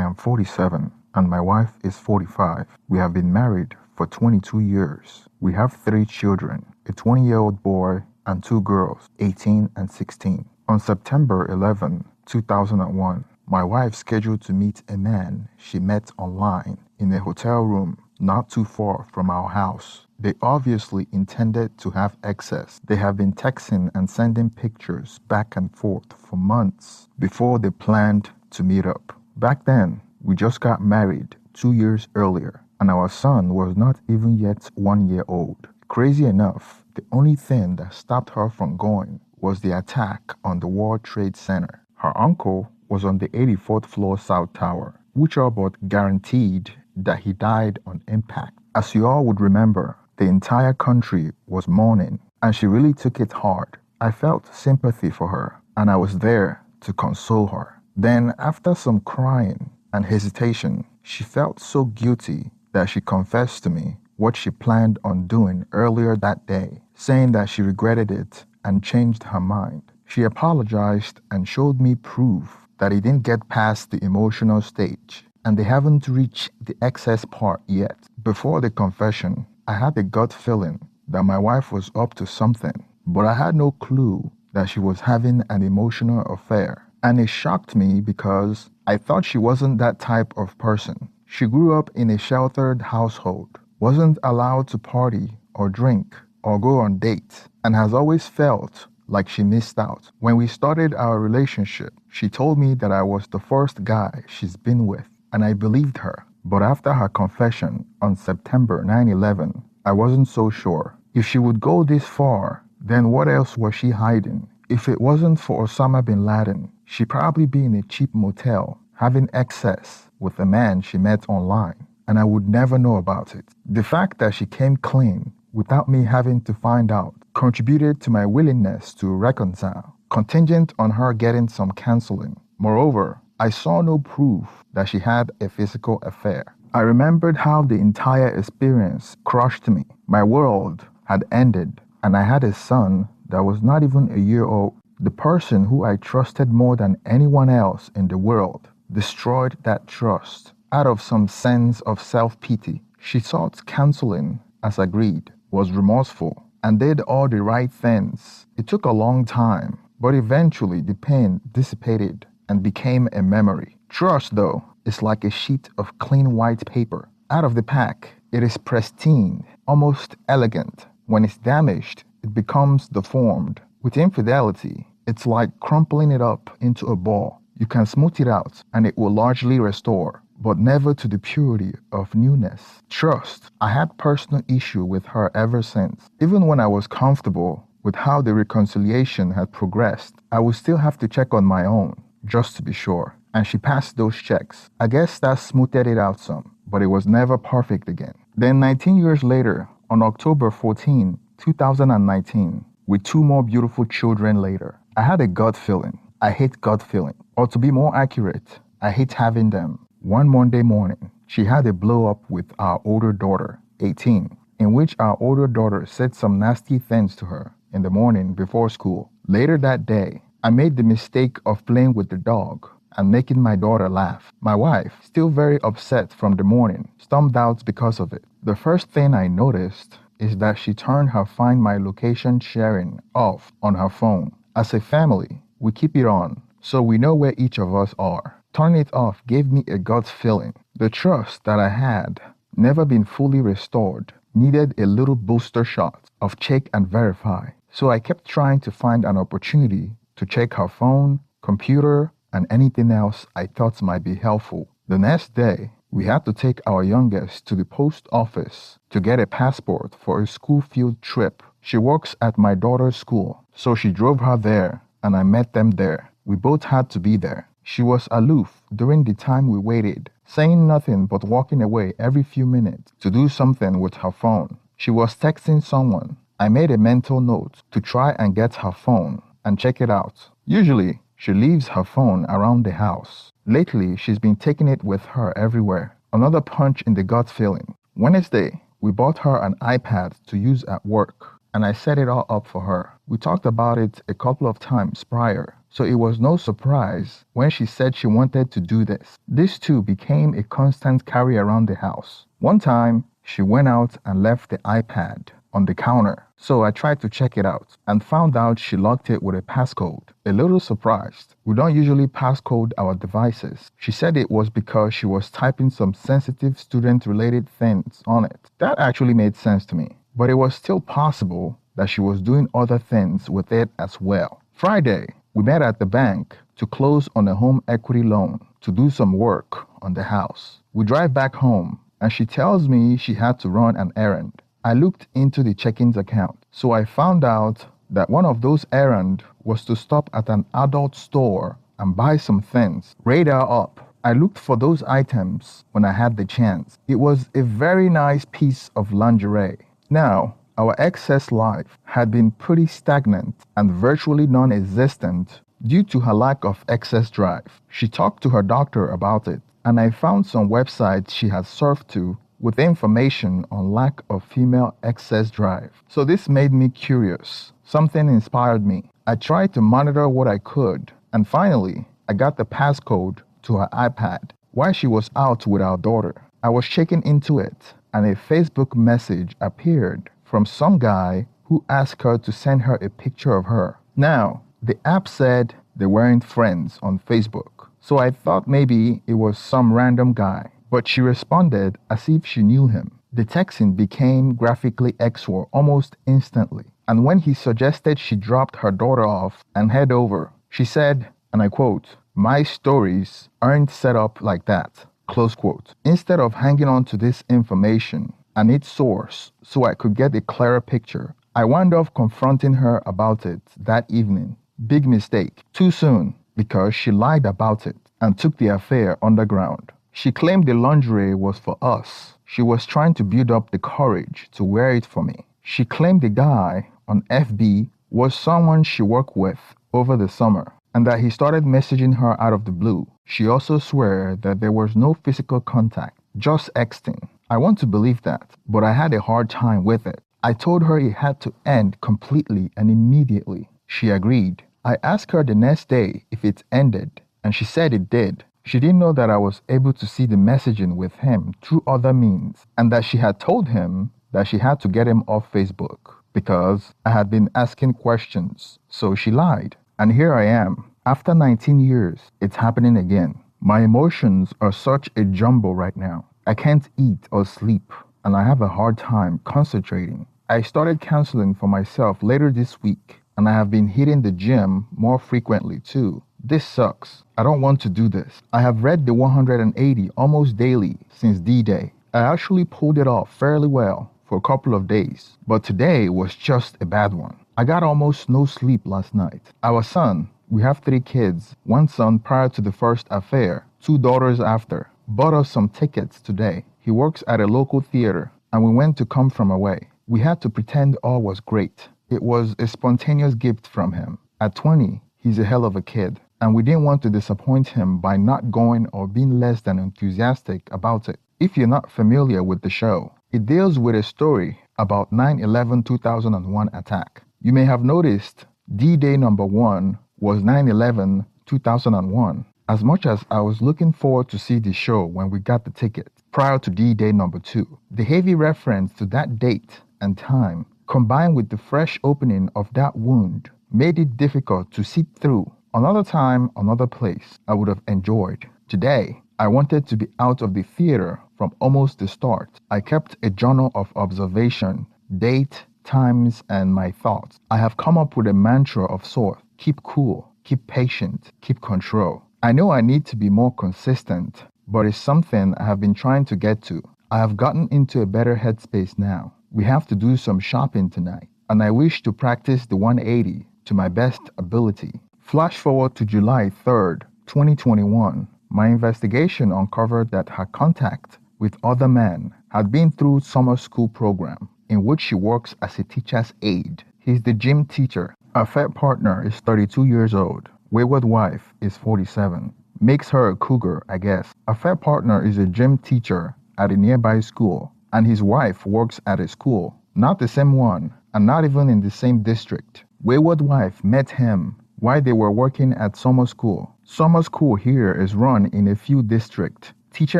I am 47 and my wife is 45. We have been married for 22 years. We have 3 children, a 20-year-old boy and 2 girls, 18 and 16. On September 11, 2001, my wife scheduled to meet a man she met online in a hotel room not too far from our house. They obviously intended to have excess. They have been texting and sending pictures back and forth for months before they planned to meet up. Back then, we just got married 2 years earlier, and our son was not even yet 1 year old. Crazy enough, the only thing that stopped her from going was the attack on the World Trade Center. Her uncle was on the 84th floor South Tower, which all but guaranteed that he died on impact. As you all would remember, the entire country was mourning, and she really took it hard. I felt sympathy for her, and I was there to console her. Then, after some crying and hesitation, she felt so guilty that she confessed to me what she planned on doing earlier that day, saying that she regretted it and changed her mind. She apologized and showed me proof that it didn't get past the emotional stage, and they haven't reached the excess part yet. Before the confession, I had a gut feeling that my wife was up to something, but I had no clue that she was having an emotional affair. And it shocked me because I thought she wasn't that type of person. She grew up in a sheltered household, wasn't allowed to party or drink or go on dates, and has always felt like she missed out. When we started our relationship, she told me that I was the first guy she's been with, and I believed her. But after her confession on September 9/11, I wasn't so sure. If she would go this far, then what else was she hiding? If it wasn't for Osama bin Laden, she'd probably be in a cheap motel having excess with a man she met online, and I would never know about it. The fact that she came clean without me having to find out contributed to my willingness to reconcile, contingent on her getting some counseling. Moreover, I saw no proof that she had a physical affair. I remembered how the entire experience crushed me. My world had ended, and I had a son that was not even a year old. The person who I trusted more than anyone else in the world destroyed that trust. Out of some sense of self-pity, she sought counseling as agreed, was remorseful, and did all the right things. It took a long time, but eventually the pain dissipated and became a memory. Trust, though, is like a sheet of clean white paper. Out of the pack, it is pristine, almost elegant. When it's damaged, it becomes deformed. With infidelity, it's like crumpling it up into a ball. You can smooth it out and it will largely restore, but never to the purity of newness. Trust, I had personal issue with her ever since. Even when I was comfortable with how the reconciliation had progressed, I would still have to check on my own, just to be sure. And she passed those checks. I guess that smoothed it out some, but it was never perfect again. Then 19 years later, on October 14, 2019, with 2 more beautiful children later, I had a gut feeling. I hate gut feeling. Or to be more accurate, I hate having them. One Monday morning, she had a blow up with our older daughter, 18, in which our older daughter said some nasty things to her in the morning before school. Later that day, I made the mistake of playing with the dog and making my daughter laugh. My wife, still very upset from the morning, stormed out because of it. The first thing I noticed is that she turned her Find My Location sharing off on her phone. As a family, we keep it on, so we know where each of us are. Turning it off gave me a gut feeling. The trust that I had never been fully restored needed a little booster shot of check and verify. So I kept trying to find an opportunity to check her phone, computer, and anything else I thought might be helpful. The next day, we had to take our youngest to the post office to get a passport for a school field trip. She works at my daughter's school, so she drove her there, and I met them there. We both had to be there. She was aloof during the time we waited, saying nothing but walking away every few minutes to do something with her phone. She was texting someone. I made a mental note to try and get her phone and check it out. Usually, she leaves her phone around the house. Lately, she's been taking it with her everywhere. Another punch in the gut feeling. Wednesday, we bought her an iPad to use at work, and I set it all up for her. We talked about it a couple of times prior, so it was no surprise when she said she wanted to do this. This too became a constant carry around the house. One time, she went out and left the iPad on the counter, so I tried to check it out and found out she locked it with a passcode. A little surprised. We don't usually passcode our devices. She said it was because she was typing some sensitive student-related things on it. That actually made sense to me, but it was still possible that she was doing other things with it as well. Friday, we met at the bank to close on a home equity loan to do some work on the house. We drive back home and she tells me she had to run an errand. I looked into the check-ins account, so I found out that one of those errands was to stop at an adult store and buy some things. Radar up. I looked for those items when I had the chance. It was a very nice piece of lingerie. Now, our excess life had been pretty stagnant and virtually non-existent due to her lack of excess drive. She talked to her doctor about it, and I found some websites she had surfed to with information on lack of female excess drive. So this made me curious. Something inspired me. I tried to monitor what I could, and finally, I got the passcode to her iPad while she was out with our daughter. I was checking into it, and a Facebook message appeared from some guy who asked her to send her a picture of her. Now, the app said they weren't friends on Facebook, so I thought maybe it was some random guy. But she responded as if she knew him. The texting became graphically XOR almost instantly. And when he suggested she dropped her daughter off and head over, she said, and I quote, "My stories aren't set up like that," close quote. Instead of hanging on to this information and its source so I could get a clearer picture, I wound up confronting her about it that evening. Big mistake. Too soon, because she lied about it and took the affair underground. She claimed the lingerie was for us. She was trying to build up the courage to wear it for me. She claimed the guy on FB was someone she worked with over the summer and that he started messaging her out of the blue. She also swore that there was no physical contact, just texting. I want to believe that, but I had a hard time with it. I told her it had to end completely and immediately. She agreed. I asked her the next day if it ended, and she said it did. She didn't know that I was able to see the messaging with him through other means, and that she had told him that she had to get him off Facebook because I had been asking questions. So she lied. And here I am. After 19 years, it's happening again. My emotions are such a jumble right now. I can't eat or sleep, and I have a hard time concentrating. I started counseling for myself later this week, and I have been hitting the gym more frequently too. This sucks. I don't want to do this. I have read the 180 almost daily since D-Day. I actually pulled it off fairly well for a couple of days, but today was just a bad one. I got almost no sleep last night. Our son, we have 3 kids, 1 son prior to the first affair, 2 daughters after, bought us some tickets today. He works at a local theater, and we went to come from away. We had to pretend all was great. It was a spontaneous gift from him. At 20, he's a hell of a kid, and we didn't want to disappoint him by not going or being less than enthusiastic about it. If you're not familiar with the show, it deals with a story about 9/11/2001 attack. You may have noticed D-Day number 1 was 9/11/2001. As much as I was looking forward to see the show when we got the ticket prior to D-Day number 2, the heavy reference to that date and time, combined with the fresh opening of that wound, made it difficult to sit through. Another time, another place, I would have enjoyed. Today, I wanted to be out of the theater from almost the start. I kept a journal of observation, date, times, and my thoughts. I have come up with a mantra of sorts. Keep cool, keep patient, keep control. I know I need to be more consistent, but it's something I have been trying to get to. I have gotten into a better headspace now. We have to do some shopping tonight, and I wish to practice the 180 to my best ability. Flash forward to July 3rd, 2021. My investigation uncovered that her contact with other men had been through summer school program in which she works as a teacher's aide. He's the gym teacher. Affair partner is 32 years old. Wayward wife is 47. Makes her a cougar, I guess. Affair partner is a gym teacher at a nearby school, and his wife works at a school, not the same one, and not even in the same district. Wayward wife met him while they were working at summer school. Summer school here is run in a few districts. Teacher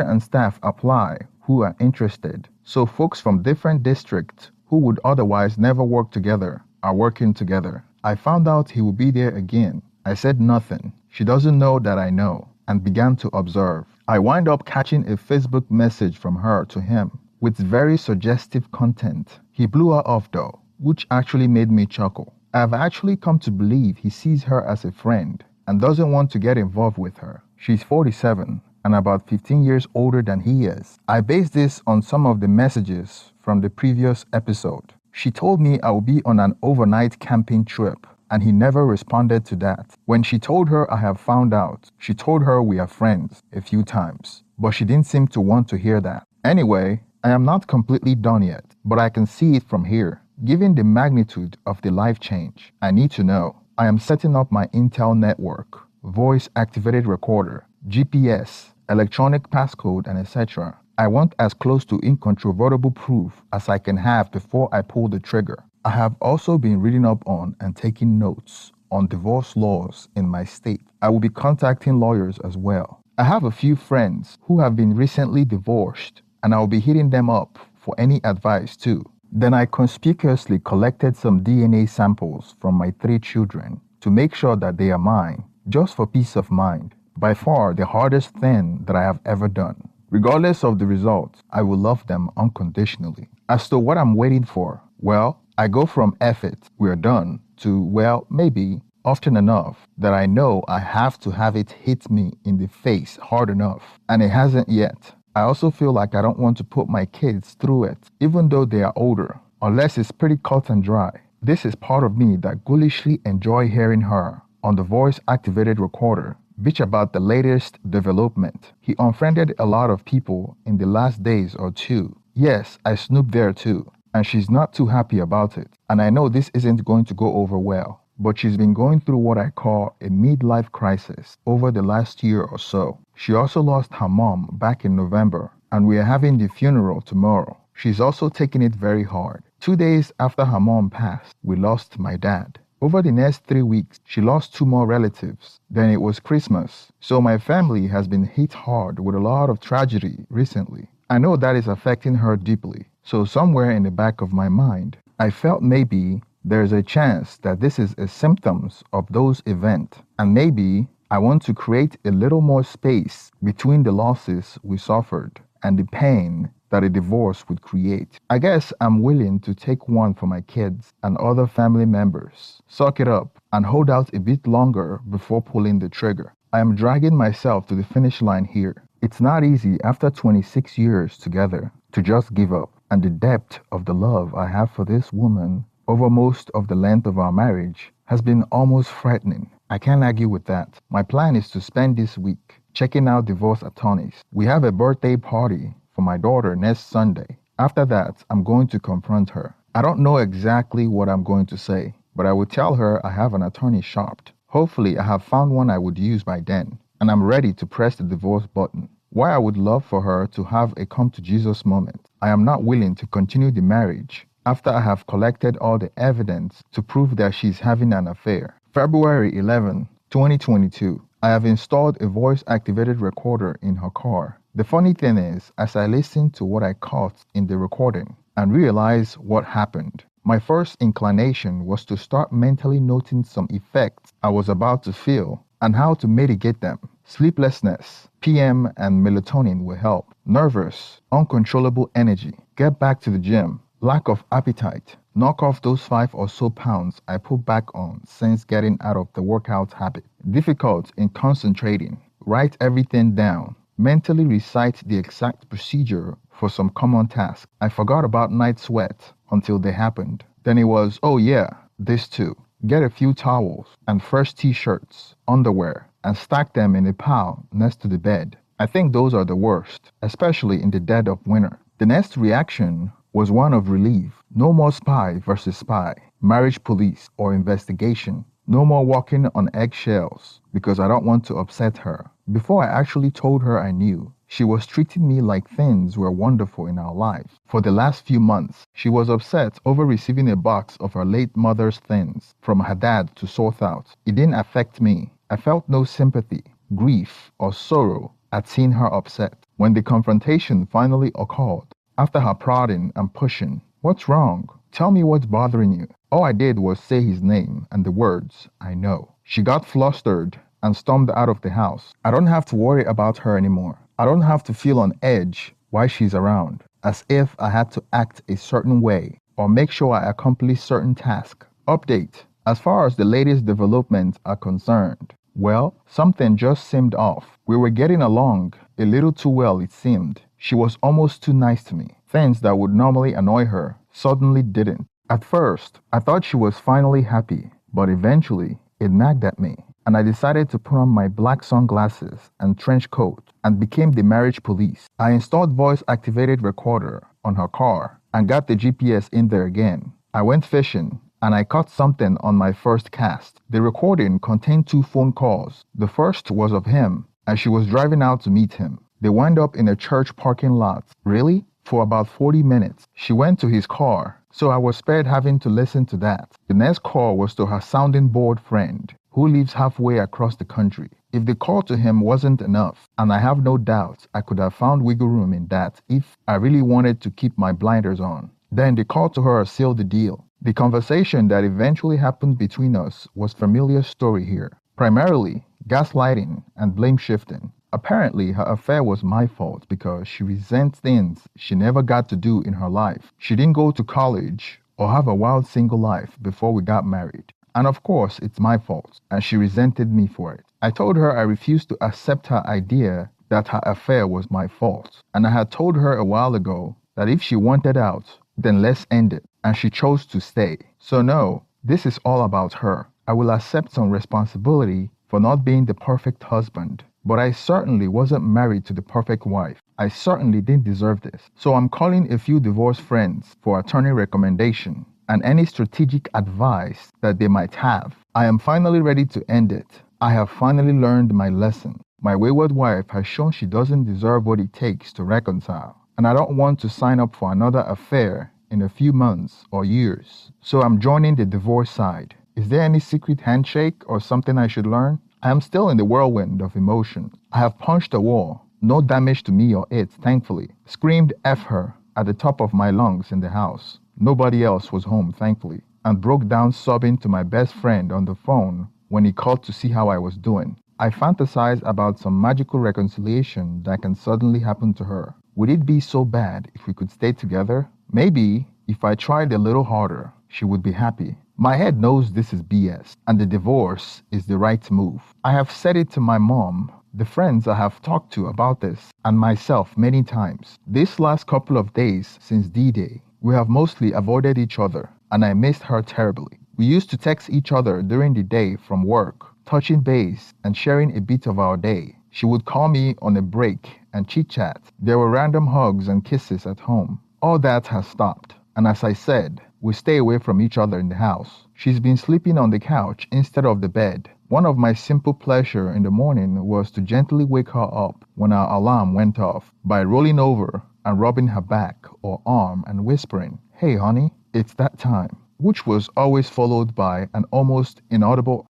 and staff apply who are interested. So folks from different districts who would otherwise never work together are working together. I found out he would be there again. I said nothing. She doesn't know that I know, and began to observe. I wind up catching a Facebook message from her to him with very suggestive content. He blew her off though, which actually made me chuckle. I've actually come to believe he sees her as a friend and doesn't want to get involved with her. She's 47 and about 15 years older than he is. I base this on some of the messages from the previous episode. She told me I would be on an overnight camping trip, and he never responded to that. When she told her I have found out, she told her we are friends a few times, but she didn't seem to want to hear that. Anyway, I am not completely done yet, but I can see it from here. Given the magnitude of the life change, I need to know. I am setting up my Intel network, voice-activated recorder, GPS, electronic passcode, and etc. I want as close to incontrovertible proof as I can have before I pull the trigger. I have also been reading up on and taking notes on divorce laws in my state. I will be contacting lawyers as well. I have a few friends who have been recently divorced, and I will be hitting them up for any advice too. Then I conspicuously collected some DNA samples from my 3 children to make sure that they are mine, just for peace of mind. By far the hardest thing that I have ever done. Regardless of the results, I will love them unconditionally. As to what I'm waiting for, well, I go from F it, we're done, to, well, maybe, often enough, that I know I have to have it hit me in the face hard enough, and it hasn't yet. I also feel like I don't want to put my kids through it, even though they are older, unless it's pretty cut and dry. This is part of me that ghoulishly enjoy hearing her on the voice-activated recorder bitch about the latest development. He unfriended a lot of people in the last days or two. Yes, I snooped there too, and she's not too happy about it. And I know this isn't going to go over well, but she's been going through what I call a midlife crisis over the last year or so. She also lost her mom back in November, and we are having the funeral tomorrow. She's also taking it very hard. 2 days after her mom passed, we lost my dad. Over the next 3 weeks, she lost 2 more relatives. Then it was Christmas. So my family has been hit hard with a lot of tragedy recently. I know that is affecting her deeply. So somewhere in the back of my mind, I felt maybe there's a chance that this is a symptoms of those events. And maybe I want to create a little more space between the losses we suffered and the pain that a divorce would create. I guess I'm willing to take one for my kids and other family members, suck it up, and hold out a bit longer before pulling the trigger. I am dragging myself to the finish line here. It's not easy after 26 years together to just give up, and the depth of the love I have for this woman over most of the length of our marriage has been almost frightening. I can't argue with that. My plan is to spend this week checking out divorce attorneys. We have a birthday party for my daughter next Sunday. After that, I'm going to confront her. I don't know exactly what I'm going to say, but I will tell her I have an attorney shopped. Hopefully, I have found one I would use by then, and I'm ready to press the divorce button. While I would love for her to have a come to Jesus moment, I am not willing to continue the marriage after I have collected all the evidence to prove that she's having an affair. February 11, 2022. I have installed a voice-activated recorder in her car. The funny thing is, as I listened to what I caught in the recording and realized what happened, my first inclination was to start mentally noting some effects I was about to feel and how to mitigate them. Sleeplessness, PM, and melatonin will help. Nervous, uncontrollable energy, get back to the gym, lack of appetite, knock off those 5 or so pounds I put back on since getting out of the workout habit. Difficult in concentrating, write everything down. Mentally recite the exact procedure for some common task. I forgot about night sweat until they happened. Then it was, oh yeah, this too. Get a few towels and fresh t-shirts, underwear, and stack them in a pile next to the bed. I think those are the worst, especially in the dead of winter. The next reaction was one of relief. No more spy versus spy, marriage police, or investigation. No more walking on eggshells because I don't want to upset her. Before I actually told her I knew, She was treating me like things were wonderful in our life. For the last few months, she was upset over receiving a box of her late mother's things from her dad to sort out. It didn't affect me. I felt no sympathy, grief, or sorrow at seeing her upset. When the confrontation finally occurred, after her prodding and pushing, "What's wrong? Tell me what's bothering you." All I did was say his name and the words, "I know." She got flustered and stormed out of the house. I don't have to worry about her anymore. I don't have to feel on edge while she's around, as if I had to act a certain way or make sure I accomplish certain tasks. Update. As far as the latest developments are concerned, well, something just seemed off. We were getting along a little too well, it seemed. She was almost too nice to me. Things that would normally annoy her suddenly didn't. At first, I thought she was finally happy, but eventually, it nagged at me, and I decided to put on my black sunglasses and trench coat and became the marriage police. I installed voice-activated recorder on her car and got the GPS in there again. I went fishing and I caught something on my first cast. The recording contained 2 phone calls. The first was of him, and she was driving out to meet him. They wound up in a church parking lot. Really? For about 40 minutes. She went to his car, so I was spared having to listen to that. The next call was to her sounding board friend, who lives halfway across the country. If the call to him wasn't enough, and I have no doubt I could have found wiggle room in that if I really wanted to keep my blinders on, then the call to her sealed the deal. The conversation that eventually happened between us was familiar story here. Primarily, gaslighting and blame shifting. Apparently, her affair was my fault because she resents things she never got to do in her life. She didn't go to college or have a wild single life before we got married. And of course, it's my fault, and she resented me for it. I told her I refused to accept her idea that her affair was my fault, and I had told her a while ago that if she wanted out, then let's end it, and she chose to stay. So no, this is all about her. I will accept some responsibility for not being the perfect husband, but I certainly wasn't married to the perfect wife. I certainly didn't deserve this. So I'm calling a few divorced friends for attorney recommendation and any strategic advice that they might have. I am finally ready to end it. I have finally learned my lesson. My wayward wife has shown she doesn't deserve what it takes to reconcile, and I don't want to sign up for another affair in a few months or years. So I'm joining the divorce side. Is there any secret handshake or something I should learn? I am still in the whirlwind of emotion. I have punched a wall. No damage to me or it, thankfully. Screamed F her at the top of my lungs in the house. Nobody else was home, thankfully. And broke down sobbing to my best friend on the phone when he called to see how I was doing. I fantasize about some magical reconciliation that can suddenly happen to her. Would it be so bad if we could stay together? Maybe if I tried a little harder, she would be happy. My head knows this is BS, and the divorce is the right move. I have said it to my mom, the friends I have talked to about this, and myself many times. This last couple of days since D-Day, we have mostly avoided each other, and I missed her terribly. We used to text each other during the day from work, touching base and sharing a bit of our day. She would call me on a break and chit-chat. There were random hugs and kisses at home. All that has stopped, and as I said, we stay away from each other in the house. She's been sleeping on the couch instead of the bed. One of my simple pleasure in the morning was to gently wake her up when our alarm went off by rolling over and rubbing her back or arm and whispering, "Hey honey, it's that time," which was always followed by an almost inaudible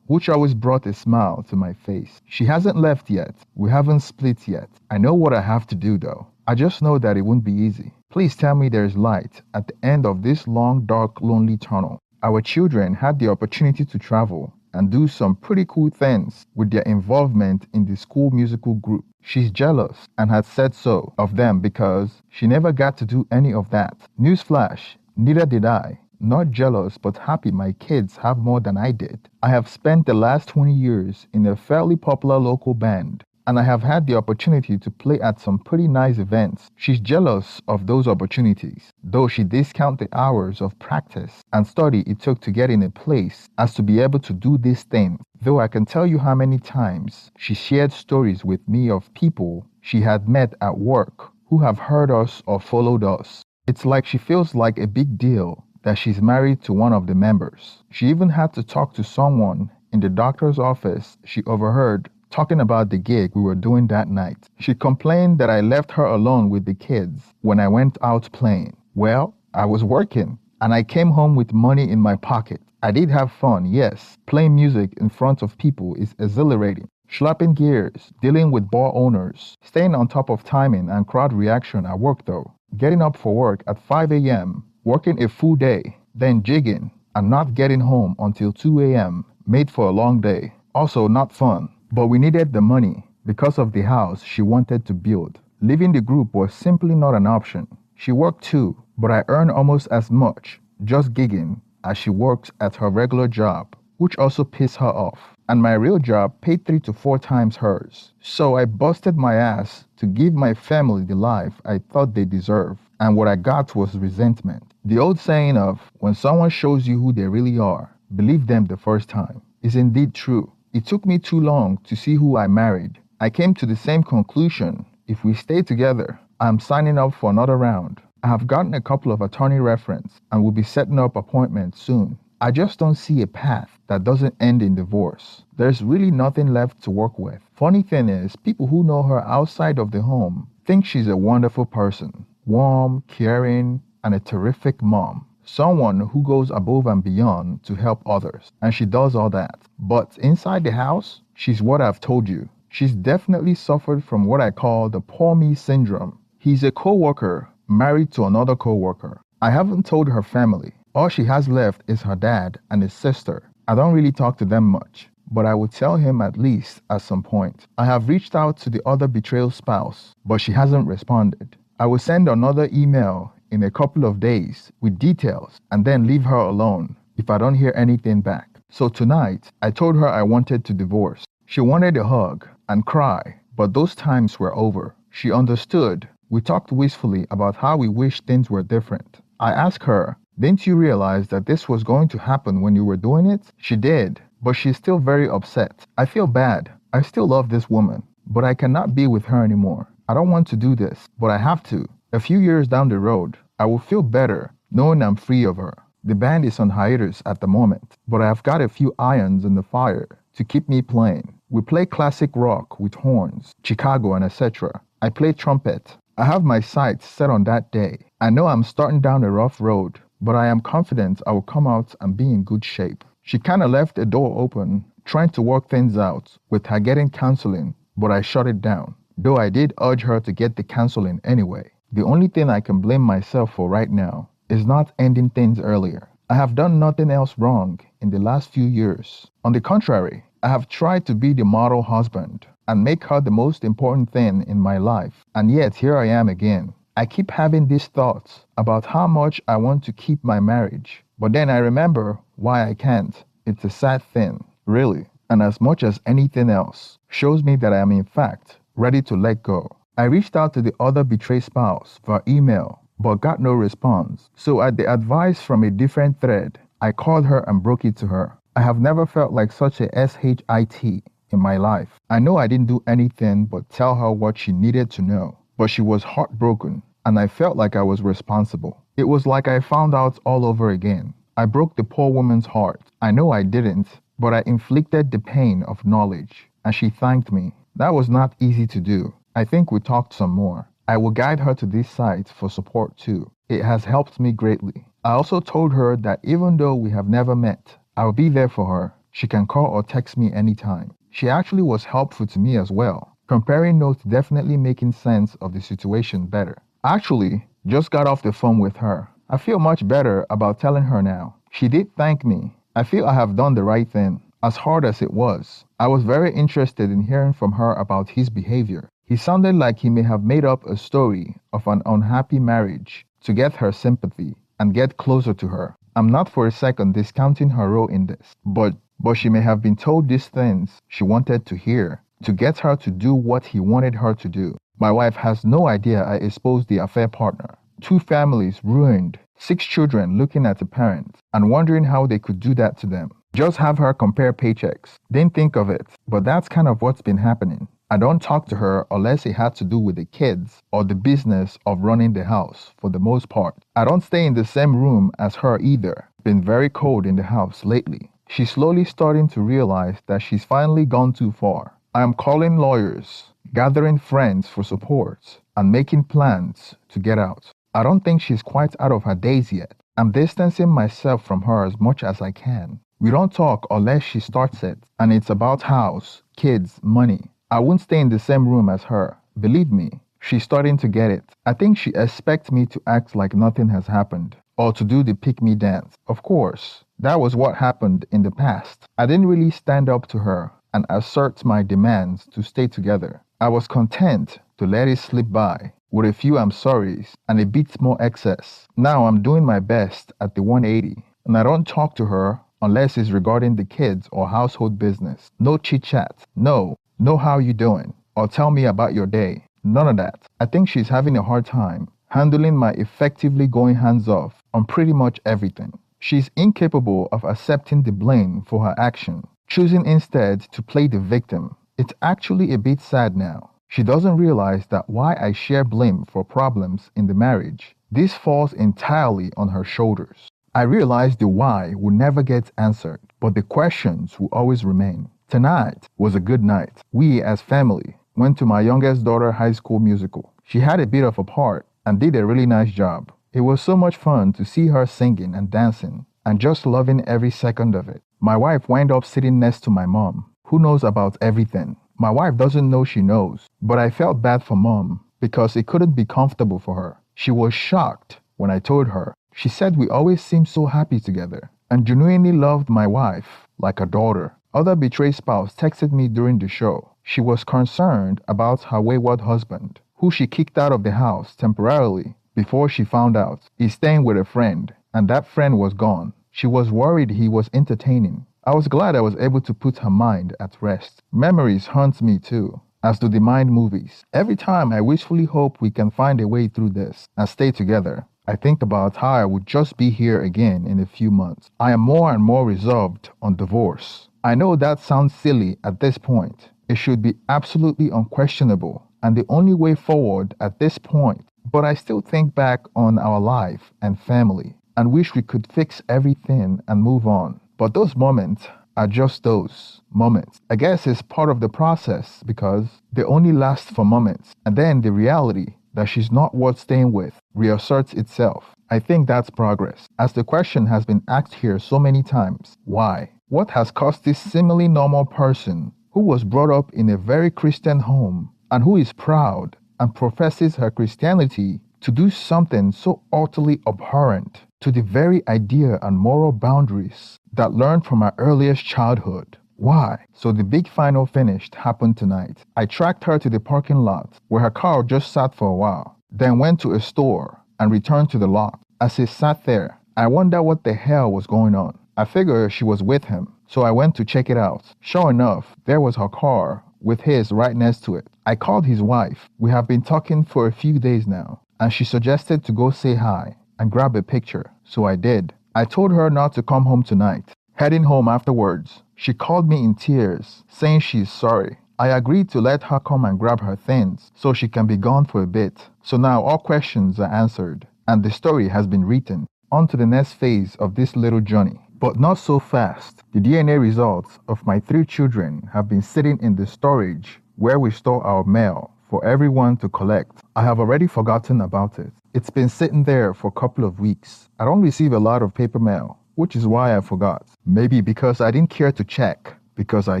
which always brought a smile to my face. She hasn't left yet. We haven't split yet. I know what I have to do though. I just know that it won't be easy. Please tell me there's light at the end of this long, dark, lonely tunnel. Our children had the opportunity to travel and do some pretty cool things with their involvement in the school musical group. She's jealous and had said so of them because she never got to do any of that. Newsflash, neither did I. Not jealous, but happy my kids have more than I did. I have spent the last 20 years in a fairly popular local band, and I have had the opportunity to play at some pretty nice events. She's jealous of those opportunities, though she discounts the hours of practice and study it took to get in a place as to be able to do these things. Though I can tell you how many times she shared stories with me of people she had met at work who have heard us or followed us. It's like she feels like a big deal that she's married to one of the members. She even had to talk to someone in the doctor's office she overheard talking about the gig we were doing that night. She complained that I left her alone with the kids when I went out playing. Well, I was working, and I came home with money in my pocket. I did have fun, yes. Playing music in front of people is exhilarating. Slapping gears, dealing with bar owners, staying on top of timing and crowd reaction at work though. Getting up for work at 5 a.m., working a full day, then jigging, and not getting home until 2 a.m. made for a long day. Also not fun. But we needed the money because of the house she wanted to build. Leaving the group was simply not an option. She worked too, but I earned almost as much just gigging as she worked at her regular job, which also pissed her off. And my real job paid 3 to 4 times hers. So I busted my ass to give my family the life I thought they deserved, and what I got was resentment. The old saying of, when someone shows you who they really are, believe them the first time, is indeed true. It took me too long to see who I married. I came to the same conclusion. If we stay together, I'm signing up for another round. I have gotten a couple of attorney reference and will be setting up appointments soon. I just don't see a path that doesn't end in divorce. There's really nothing left to work with. Funny thing is, people who know her outside of the home think she's a wonderful person. Warm, caring, and a terrific mom. Someone who goes above and beyond to help others. And she does all that. But inside the house, she's what I've told you. She's definitely suffered from what I call the poor me syndrome. He's a co-worker married to another co-worker. I haven't told her family. All she has left is her dad and his sister. I don't really talk to them much, but I will tell him at least at some point. I have reached out to the other betrayal spouse, but she hasn't responded. I will send another email in a couple of days with details and then leave her alone if I don't hear anything back. So tonight, I told her I wanted to divorce. She wanted a hug and cry, but those times were over. She understood. We talked wistfully about how we wish things were different. I asked her, didn't you realize that this was going to happen when you were doing it? She did, but she's still very upset. I feel bad. I still love this woman, but I cannot be with her anymore. I don't want to do this, but I have to. A few years down the road, I will feel better knowing I'm free of her. The band is on hiatus at the moment, but I have got a few irons in the fire to keep me playing. We play classic rock with horns, Chicago and etc. I play trumpet. I have my sights set on that day. I know I'm starting down a rough road, but I am confident I will come out and be in good shape. She kinda left a door open, trying to work things out with her getting counseling, but I shut it down, though I did urge her to get the counseling anyway. The only thing I can blame myself for right now is not ending things earlier. I have done nothing else wrong in the last few years. On the contrary, I have tried to be the model husband and make her the most important thing in my life. And yet here I am again. I keep having these thoughts about how much I want to keep my marriage. But then I remember why I can't. It's a sad thing, really. And as much as anything else, shows me that I am in fact ready to let go. I reached out to the other betrayed spouse via email, but got no response. So at the advice from a different thread, I called her and broke it to her. I have never felt like such a SHIT in my life. I know I didn't do anything but tell her what she needed to know, but she was heartbroken, and I felt like I was responsible. It was like I found out all over again. I broke the poor woman's heart. I know I didn't, but I inflicted the pain of knowledge, and she thanked me. That was not easy to do. I think we talked some more. I will guide her to this site for support too. It has helped me greatly. I also told her that even though we have never met, I will be there for her. She can call or text me anytime. She actually was helpful to me as well. Comparing notes definitely making sense of the situation better. Actually, just got off the phone with her. I feel much better about telling her now. She did thank me. I feel I have done the right thing, as hard as it was. I was very interested in hearing from her about his behavior. He sounded like he may have made up a story of an unhappy marriage to get her sympathy and get closer to her. I'm not for a second discounting her role in this, but she may have been told these things she wanted to hear to get her to do what he wanted her to do. My wife has no idea I exposed the affair partner. 2 families ruined, 6 children looking at the parents and wondering how they could do that to them. Just have her compare paychecks. Didn't think of it, but that's kind of what's been happening. I don't talk to her unless it had to do with the kids or the business of running the house for the most part. I don't stay in the same room as her either. Been very cold in the house lately. She's slowly starting to realize that she's finally gone too far. I am calling lawyers, gathering friends for support, and making plans to get out. I don't think she's quite out of her days yet. I'm distancing myself from her as much as I can. We don't talk unless she starts it, and it's about house, kids, money. I won't stay in the same room as her. Believe me, she's starting to get it. I think she expects me to act like nothing has happened, or to do the pick-me dance. Of course, that was what happened in the past. I didn't really stand up to her and assert my demands to stay together. I was content to let it slip by with a few I'm sorries and a bit more excess. Now I'm doing my best at the 180, and I don't talk to her unless it's regarding the kids or household business. No chit-chat. No how you doing, or tell me about your day. None of that. I think she's having a hard time handling my effectively going hands off on pretty much everything. She's incapable of accepting the blame for her action, choosing instead to play the victim. It's actually a bit sad now. She doesn't realize that why I share blame for problems in the marriage, this falls entirely on her shoulders. I realize the why will never get answered, but the questions will always remain. Tonight was a good night. We, as family, went to my youngest daughter's high school musical. She had a bit of a part and did a really nice job. It was so much fun to see her singing and dancing and just loving every second of it. My wife wound up sitting next to my mom, who knows about everything. My wife doesn't know she knows, but I felt bad for mom because it couldn't be comfortable for her. She was shocked when I told her. She said we always seemed so happy together and genuinely loved my wife like a daughter. Other betrayed spouse texted me during the show. She was concerned about her wayward husband, who she kicked out of the house temporarily before she found out he's staying with a friend, and that friend was gone. She was worried he was entertaining. I was glad I was able to put her mind at rest. Memories haunt me too, as do the mind movies. Every time I wishfully hope we can find a way through this and stay together, I think about how I would just be here again in a few months. I am more and more resolved on divorce. I know that sounds silly at this point. It should be absolutely unquestionable and the only way forward at this point. But I still think back on our life and family and wish we could fix everything and move on. But those moments are just those moments. I guess it's part of the process because they only last for moments. And then the reality that she's not worth staying with reasserts itself. I think that's progress. As the question has been asked here so many times, why? What has caused this seemingly normal person who was brought up in a very Christian home and who is proud and professes her Christianity to do something so utterly abhorrent to the very idea and moral boundaries that learned from her earliest childhood? Why? So the big final finish happened tonight. I tracked her to the parking lot where her car just sat for a while, then went to a store and returned to the lot. As he sat there, I wondered what the hell was going on. I figured she was with him, so I went to check it out. Sure enough, there was her car with his right next to it. I called his wife. We have been talking for a few days now, and she suggested to go say hi and grab a picture, so I did. I told her not to come home tonight. Heading home afterwards, she called me in tears, saying she's sorry. I agreed to let her come and grab her things so she can be gone for a bit. So now all questions are answered, and the story has been written. On to the next phase of this little journey. But not so fast. The DNA results of my 3 children have been sitting in the storage where we store our mail for everyone to collect. I have already forgotten about it. It's been sitting there for a couple of weeks. I don't receive a lot of paper mail, which is why I forgot. Maybe because I didn't care to check, because I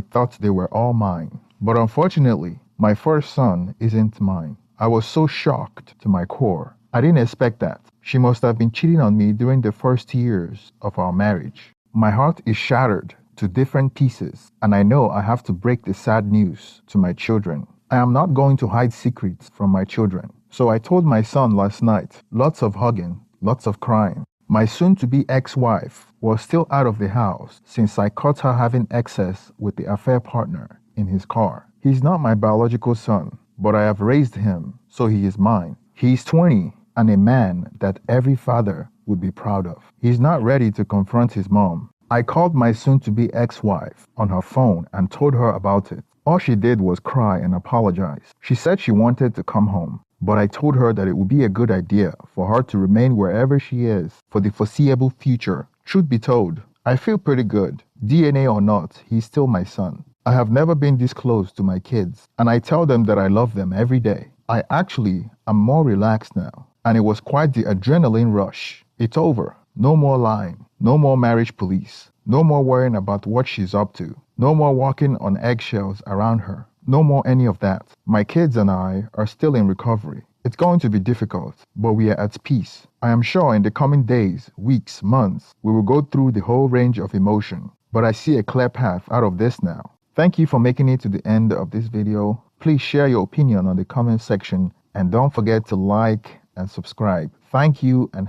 thought they were all mine. But unfortunately, my first son isn't mine. I was so shocked to my core. I didn't expect that. She must have been cheating on me during the first years of our marriage. My heart is shattered to different pieces, and I know I have to break the sad news to my children. I am not going to hide secrets from my children. So I told my son last night, lots of hugging, lots of crying. My soon-to-be ex-wife was still out of the house since I caught her having excess with the affair partner in his car. He's not my biological son, but I have raised him, so he is mine. He's 20 and a man that every father would be proud of. He's not ready to confront his mom. I called my soon-to-be ex-wife on her phone and told her about it. All she did was cry and apologize. She said she wanted to come home, but I told her that it would be a good idea for her to remain wherever she is for the foreseeable future. Truth be told, I feel pretty good. DNA or not, he's still my son. I have never been this close to my kids, and I tell them that I love them every day. I actually am more relaxed now, and it was quite the adrenaline rush. It's over. No more lying. No more marriage police. No more worrying about what she's up to. No more walking on eggshells around her. No more any of that. My kids and I are still in recovery. It's going to be difficult, but we are at peace. I am sure in the coming days, weeks, months, we will go through the whole range of emotion, but I see a clear path out of this now. Thank you for making it to the end of this video. Please share your opinion on the comment section and don't forget to like and subscribe. Thank you and